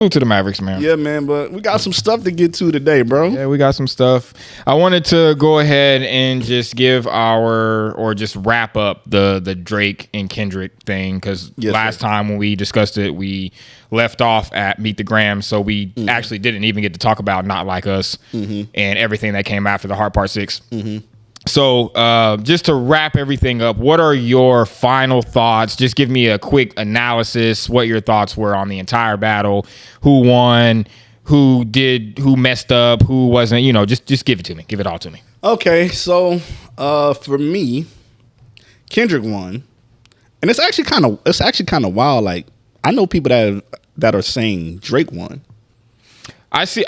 To the Mavericks, man. Yeah, man, but we got some stuff to get to today, bro. Yeah, we got some stuff. I wanted to go ahead and just give just wrap up the Drake and Kendrick thing, because last time when we discussed it, we left off at Meet the Grams, so we actually didn't even get to talk about Not Like Us and everything that came after the Hard Part 6. So just to wrap everything up, what are your final thoughts? Just give me a quick analysis, what your thoughts were on the entire battle, who won, who messed up, who wasn't, just give it to me. Give it all to me. Okay, so for me, Kendrick won. And it's actually kind of wild. Like, I know people that are saying Drake won. I've seen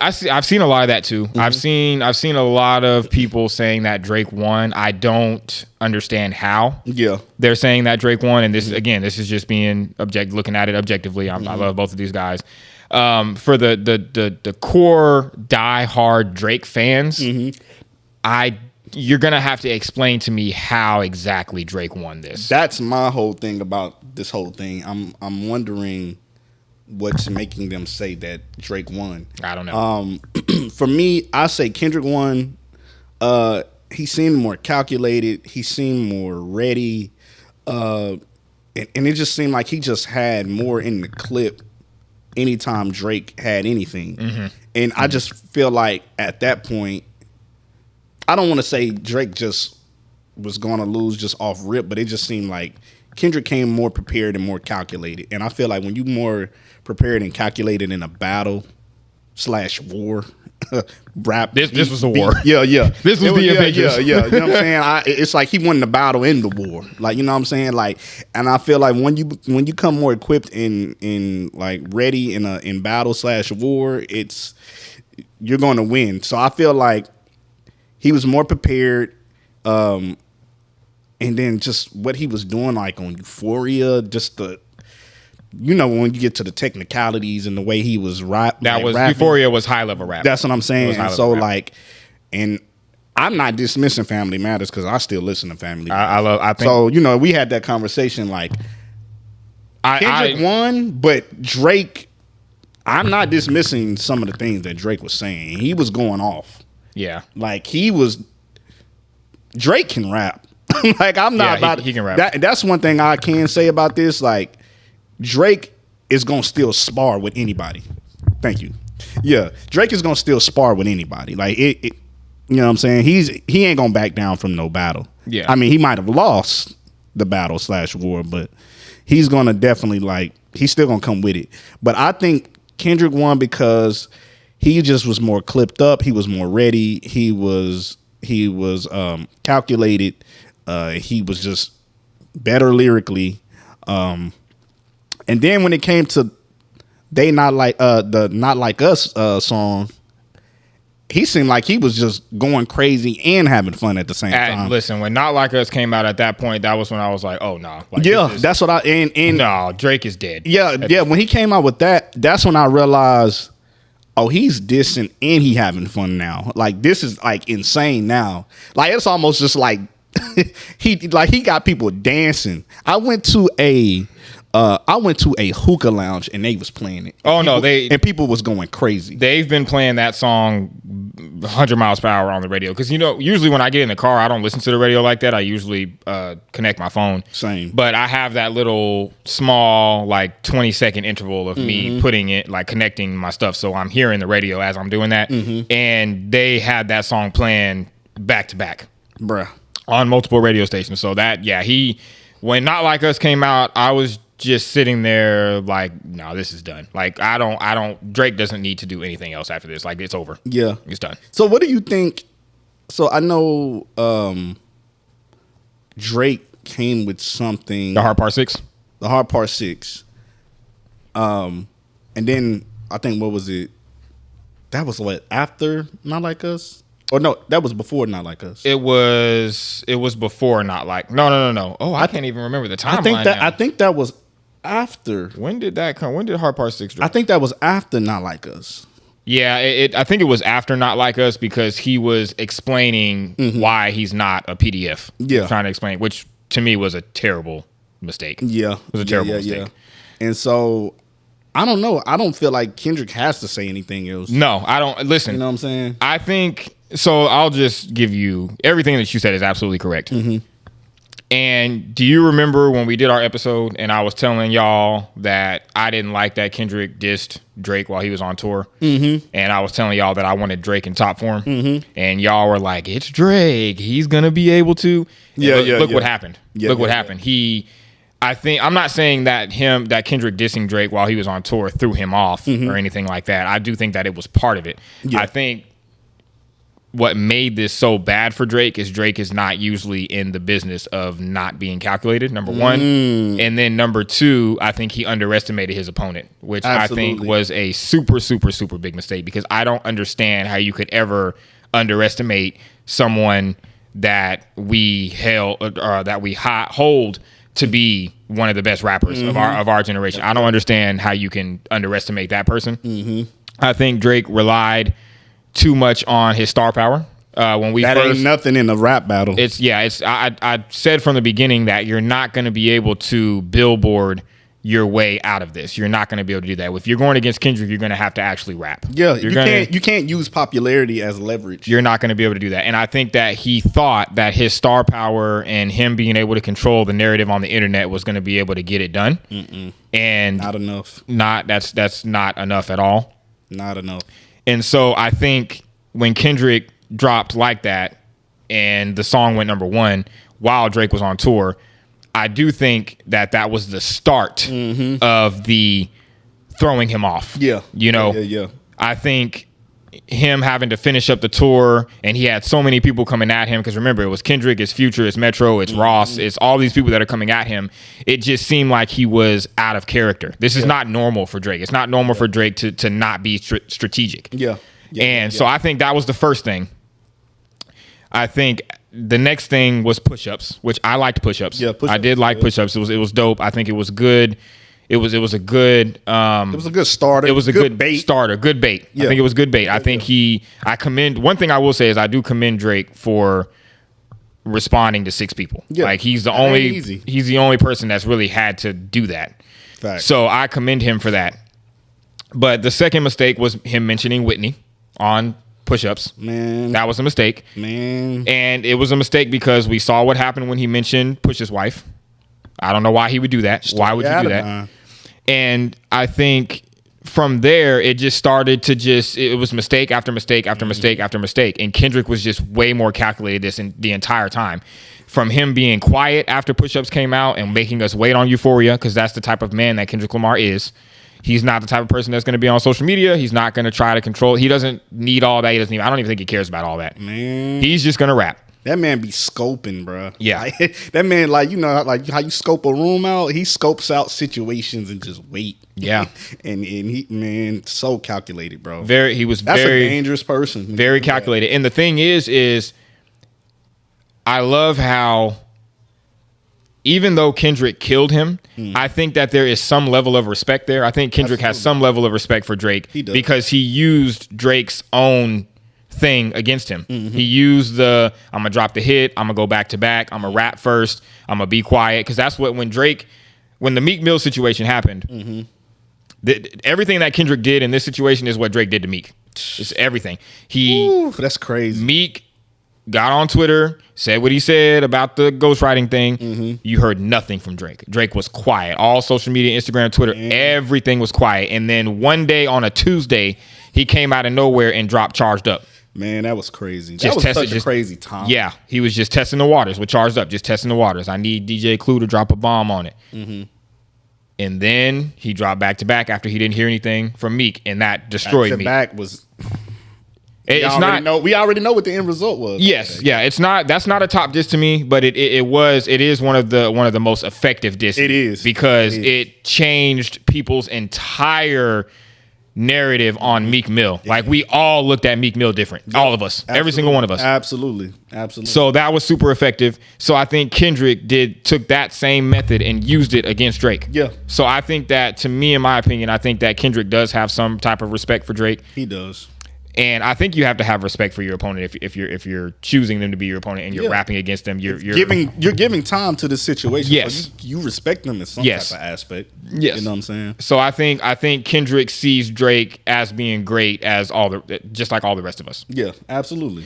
a lot of that too. I've seen a lot of people saying that Drake won. I don't understand how. Yeah, they're saying that Drake won, and this is just being looking at it objectively. I love both of these guys. For the core diehard Drake fans, you're gonna have to explain to me how exactly Drake won this. That's my whole thing about this whole thing. I'm wondering what's making them say that Drake won. I don't know. For me, I say Kendrick won. He seemed more calculated. He seemed more ready. And it just seemed like he just had more in the clip anytime Drake had anything. And I just feel like at that point, I don't want to say Drake just was going to lose just off rip, but it just seemed like Kendrick came more prepared and more calculated. And I feel like when you more prepared and calculated in a battle / war rap, this was a war. Yeah. This was the Avengers. Yeah. You know what I'm saying? It's like he won the battle in the war. Like, you know what I'm saying? Like, and I feel like when you come more equipped in like ready in battle / war, you're going to win. So I feel like he was more prepared. And then just what he was doing, like on Euphoria, just when you get to the technicalities and the way he was rapping. Euphoria was high level rap. That's what I'm saying. And so like, and I'm not dismissing Family Matters because I still listen to Family Matters. I think so. We had that conversation. Like, Kendrick won, but Drake. I'm not dismissing some of the things that Drake was saying. He was going off. Yeah, like Drake can rap. Like, I'm not about he can rap. That's one thing I can say about this. Like, Drake is gonna still spar with anybody. Thank you. Yeah, Drake is gonna still spar with anybody. Like it you know what I'm saying? He ain't gonna back down from no battle. Yeah. I mean, he might have lost the battle / war, but he's gonna definitely he's still gonna come with it. But I think Kendrick won because he just was more clipped up. He was more ready. He was calculated. He was just better lyrically. And then when it came to the Not Like Us song, he seemed like he was just going crazy and having fun at the same time. Listen, when Not Like Us came out at that point, that was when I was like, oh no. Like, that's what no, Drake is dead. Yeah. When he came out with that, that's when I realized, oh, he's dissing and he having fun now. Like, this is like insane now. Like, it's almost just like he got people dancing. I went to a hookah lounge and they was playing it. And people was going crazy. They've been playing that song 100 miles per hour on the radio because usually when I get in the car, I don't listen to the radio like that. I usually connect my phone. Same. But I have that little small 20-second interval of me putting it, connecting my stuff, so I'm hearing the radio as I'm doing that. And they had that song playing back to back, bruh, on multiple radio stations. So when Not Like Us came out, I was just sitting there like, no, this is done. Like, Drake doesn't need to do anything else after this. Like, it's over. Yeah. It's done. So what do you think? So I know Drake came with something. The Hard Part 6? The Hard Part 6. And then I think, what was it? That was what, after Not Like Us? Or no, that was before Not Like Us. It was before Not Like. No. Oh, I can't even remember the timeline. I think that was after. When did that come? When did Hard Part 6 drop? I think that was after Not Like Us. Yeah, I think it was after Not Like Us because he was explaining why he's not a PDF. Yeah. Trying to explain, which to me was a terrible mistake. Yeah. It was a terrible mistake. Yeah. And so I don't know. I don't feel like Kendrick has to say anything else. No, I don't. Listen, you know what I'm saying? I think so. I'll just give you everything that you said is absolutely correct. Mm-hmm. And do you remember when we did our episode and I was telling y'all that I didn't like that Kendrick dissed Drake while he was on tour? Mm-hmm. And I was telling y'all that I wanted Drake in top form. Mm-hmm. And y'all were like, it's Drake. He's going to be able to. Look what happened. Look what happened. I'm not saying that Kendrick dissing Drake while he was on tour threw him off or anything like that. I do think that it was part of it. Yeah. I think what made this so bad for Drake is not usually in the business of not being calculated, number one. And then number two, I think he underestimated his opponent, which Absolutely. I think was a super, super, super big mistake, because I don't understand how you could ever underestimate someone that we hold to be one of the best rappers of our generation. I don't understand how you can underestimate that person. I think Drake relied too much on his star power. When we ain't nothing in the rap battle. I said from the beginning that you're not going to be able to billboard your way out of this. You're not going to be able to do that. If you're going against Kendrick, you're going to have to actually rap. Yeah, you can't use popularity as leverage. You're not going to be able to do that. And I think that he thought that his star power and him being able to control the narrative on the internet was going to be able to get it done. And not enough. That's not enough at all. Not enough. And so I think when Kendrick dropped like that and the song went number one while Drake was on tour, I do think that was the start of the throwing him off. Yeah. Yeah. I think him having to finish up the tour, and he had so many people coming at him, because remember, it was Kendrick, it's Future, it's Metro, it's Ross, it's all these people that are coming at him. It just seemed like he was out of character. This is not normal for Drake. It's not normal for Drake to not be strategic. So I think that was the first thing. I think the next thing was push-ups, which I liked push-ups. Yeah, push-ups. I did like push-ups. It was dope. I think it was good. It was a good starter. It was a good bait starter. Good bait. Yeah. I think it was good bait. I think one thing I will say is I do commend Drake for responding to 6 people. Yeah. Like he's the only person that's really had to do that. Fact. So I commend him for that. But the second mistake was him mentioning Whitney on push-ups. Man. That was a mistake. Man. And it was a mistake because we saw what happened when he mentioned Push's wife. I don't know why he would do that. Why would you do that? And I think from there, it just started to it was mistake after mistake after mistake after mistake. And Kendrick was just way more calculated the entire time. From him being quiet after Push-Ups came out and making us wait on Euphoria, because that's the type of man that Kendrick Lamar is. He's not the type of person that's going to be on social media. He's not going to try to control. He doesn't need all that. I don't even think he cares about all that. Man. He's just going to rap. That man be scoping, bro. Yeah. That man, like how you scope a room out, he scopes out situations and just wait. Yeah. and he, man, so calculated, bro. That's a dangerous person. Very calculated. And the thing is I love how, even though Kendrick killed him, I think that there is some level of respect there. I think Kendrick has some level of respect for Drake because he used Drake's own thing against him. He used I'm gonna drop the hit, I'm gonna go back to back, I'm gonna rap first, I'm gonna be quiet, because that's what when the Meek Mill situation happened, everything that Kendrick did in this situation is what Drake did to Meek. It's everything. That's crazy. Meek got on Twitter, said what he said about the ghostwriting thing. You heard nothing from Drake. Drake was quiet. All social media, Instagram, Twitter, everything was quiet. And then one day on a Tuesday, he came out of nowhere and dropped Charged Up. Man, that was crazy. That was such a crazy time. Yeah, he was just testing the waters with Charged Up, just testing the waters. I need DJ Clue to drop a bomb on it. And then he dropped back to back after he didn't hear anything from Meek, and that destroyed Meek. Back was. We already know what the end result was. Yes, yeah, it's not. That's not a top diss to me, but it is one of the most effective disses. It is because it changed people's entire narrative on Meek Mill. Like we all looked at Meek Mill different. All of us, absolutely. Every single one of us. Absolutely. So that was super effective. So I think Kendrick took that same method and used it against Drake. Yeah. So I think that, to me, in my opinion, I think that Kendrick does have some type of respect for Drake. He does. And I think you have to have respect for your opponent if you're choosing them to be your opponent and you're rapping against them. You're giving time to the situation. Yes, so you respect them in some type of aspect. Yes, you know what I'm saying. So I think Kendrick sees Drake as being great as just like all the rest of us. Yeah, absolutely.